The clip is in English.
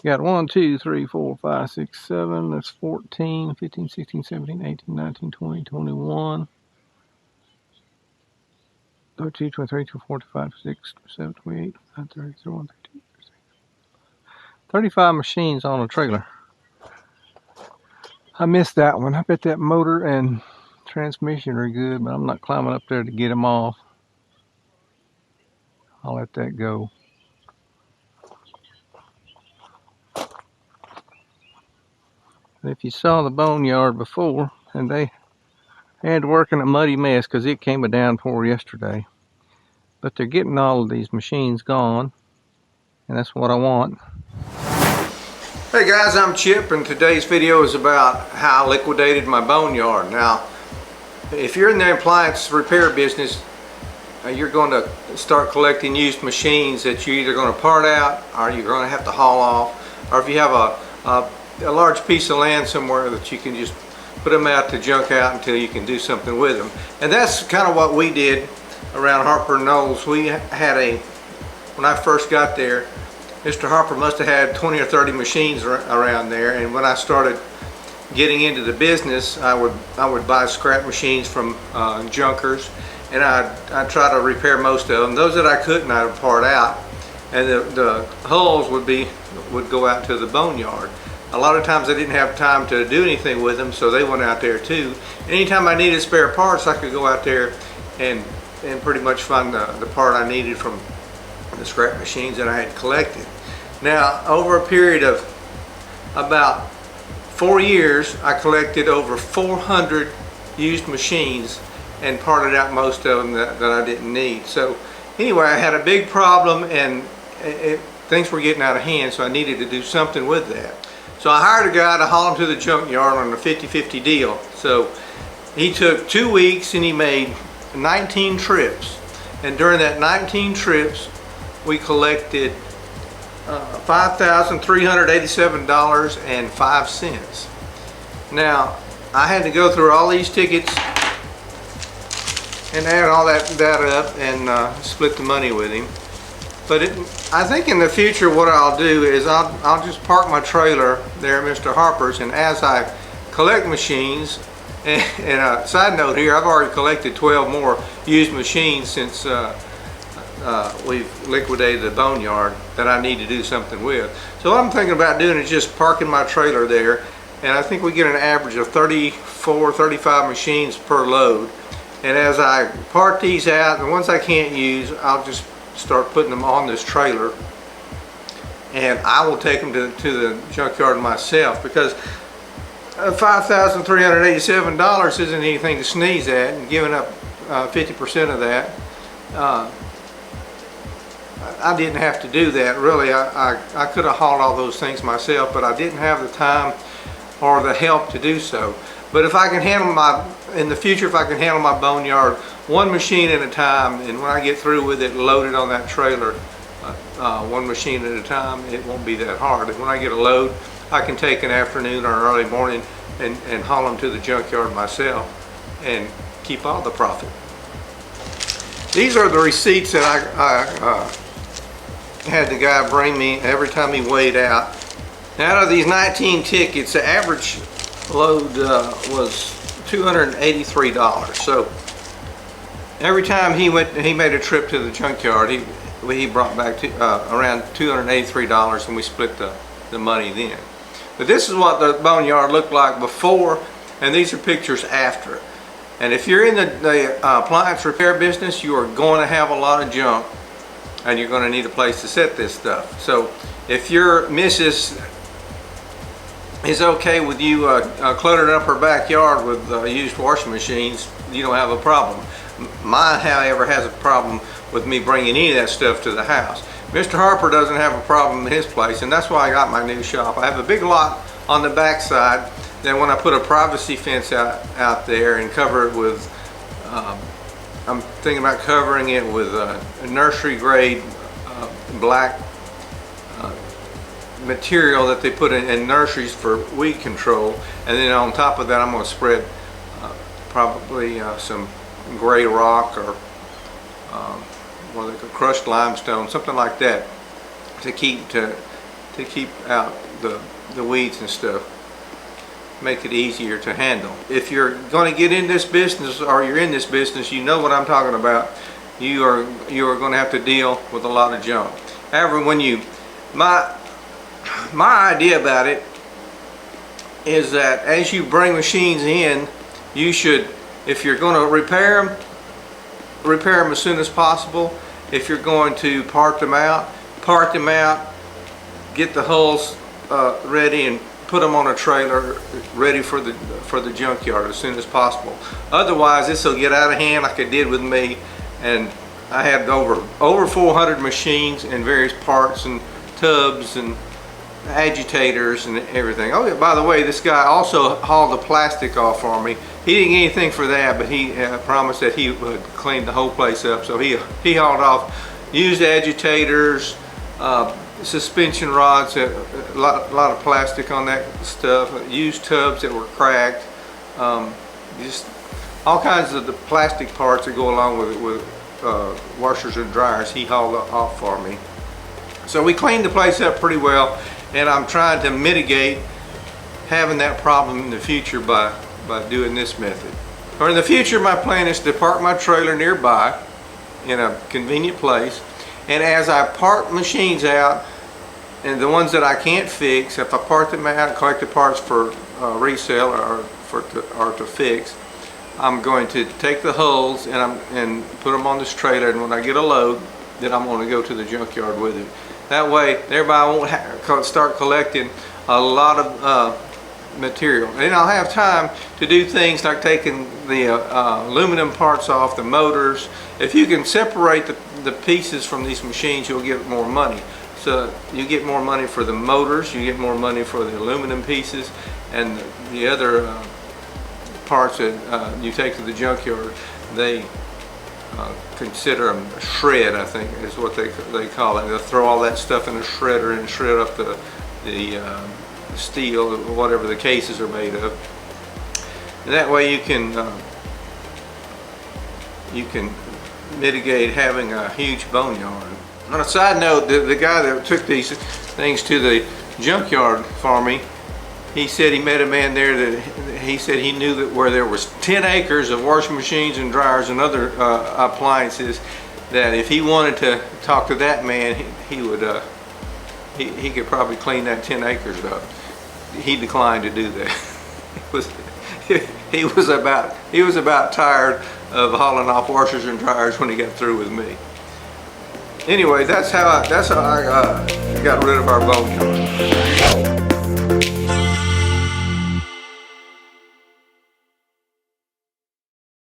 got 1, 2, 3, 4, 5, 6, 7. That's 14, 15, 16, 17, 18, 19, 20, 21. 32, 23, 24, 25, 26, 27, 28, 30, 31, 32, 35 machines on a trailer. I missed that one. I bet that motor and transmission are good, but I'm not climbing up there to get them off. I'll let that go. If you saw the boneyard before, and they had to work in a muddy mess because it came a downpour yesterday. But they're getting all of these machines gone, and that's what I want. Hey guys, I'm Chip, and today's video is about how I liquidated my boneyard. Now, if you're in the appliance repair business, you're going to start collecting used machines that you're either going to part out or you're going to have to haul off, or if you have a large piece of land somewhere that you can just put them out to junk out until you can do something with them. And that's kind of what we did around Harper Knowles. We had when I first got there, Mr. Harper must have had 20 or 30 machines around there, and when I started getting into the business, I would buy scrap machines from junkers, and I'd try to repair most of them. Those that I couldn't, I would part out, and the hulls would go out to the boneyard. A lot of times I didn't have time to do anything with them, so they went out there too. Anytime I needed spare parts, I could go out there and pretty much find the part I needed from the scrap machines that I had collected. Now, over a period of about 4 years, I collected over 400 used machines and parted out most of them that I didn't need. So anyway, I had a big problem, and things were getting out of hand, so I needed to do something with that. So I hired a guy to haul them to the junkyard on a 50-50 deal. So he took 2 weeks and he made 19 trips. And during that 19 trips, we collected $5,387.05. Now, I had to go through all these tickets and add all that up and split the money with him. But I think in the future what I'll do is I'll just park my trailer there at Mr. Harper's, and as I collect machines, and a side note here, I've already collected 12 more used machines since we've liquidated the boneyard that I need to do something with. So what I'm thinking about doing is just parking my trailer there, and I think we get an average of 34, 35 machines per load. And as I park these out, the ones I can't use, I'll just start putting them on this trailer, and I will take them to the junkyard myself, because $5,387 isn't anything to sneeze at, and giving up 50% of that, I didn't have to do that really. I could have hauled all those things myself, but I didn't have the time or the help to do so. But if I can handle in the future, if I can handle my boneyard one machine at a time, and when I get through with it loaded on that trailer, one machine at a time, it won't be that hard. And when I get a load, I can take an afternoon or an early morning and haul them to the junkyard myself and keep all the profit. These are the receipts that I had the guy bring me every time he weighed out. Now, out of these 19 tickets, the average load was $283. So every time he made a trip to the junkyard, he brought back around $283, and we split the money then. But this is what the boneyard looked like before, and these are pictures after. And if you're in the appliance repair business, you are going to have a lot of junk, and you're going to need a place to set this stuff. So if your missus is okay with you cluttering up her backyard with used washing machines, you don't have a problem. Mine, however, has a problem with me bringing any of that stuff to the house. Mr. Harper doesn't have a problem in his place, and that's why I got my new shop. I have a big lot on the back side. Then when I put a privacy fence out there and cover it with, I'm thinking about covering it with a nursery grade black material that they put in nurseries for weed control, and then on top of that I'm going to spread probably some gray rock or crushed limestone, something like that, to to keep out the weeds and stuff. Make it easier to handle. If you're going to get in this business, or you're in this business, you know what I'm talking about. You are going to have to deal with a lot of junk. However, when my idea about it is that as you bring machines in, you should, if you're going to repair them as soon as possible. If you're going to park them out, get the hulls ready and put them on a trailer ready for the junkyard as soon as possible. Otherwise, this will get out of hand like it did with me, and I had over 400 machines and various parts and tubs and agitators and everything. Oh yeah, by the way, this guy also hauled the plastic off for me. He didn't get anything for that, but he promised that he would clean the whole place up. So he hauled off used agitators, suspension rods, a lot of plastic on that stuff, used tubs that were cracked, just all kinds of the plastic parts that go along with washers and dryers. He hauled off for me. So we cleaned the place up pretty well, and I'm trying to mitigate having that problem in the future by doing this method. Or in the future, my plan is to park my trailer nearby in a convenient place, and as I park machines out, and the ones that I can't fix, if I park them out, collect the parts for resale or to fix, I'm going to take the hulls and put them on this trailer, and when I get a load, then I'm going to go to the junkyard with it. That way, everybody won't start collecting a lot of material. And I'll have time to do things like taking the aluminum parts off the motors. If you can separate the pieces from these machines, you'll get more money. So you get more money for the motors, you get more money for the aluminum pieces, and the other parts that you take to the junkyard, they consider them a shred, I think is what they call it. They'll throw all that stuff in a shredder and shred up the steel or whatever the cases are made of. And that way you can mitigate having a huge boneyard. On a side note, the guy that took these things to the junkyard for me, he said he met a man there that he said he knew that where there was 10 acres of washing machines and dryers and other appliances, that if he wanted to talk to that man, he would he could probably clean that 10 acres up. He declined to do that. He was about tired of hauling off washers and dryers when he got through with me. Anyway, that's how I got rid of our boneyard.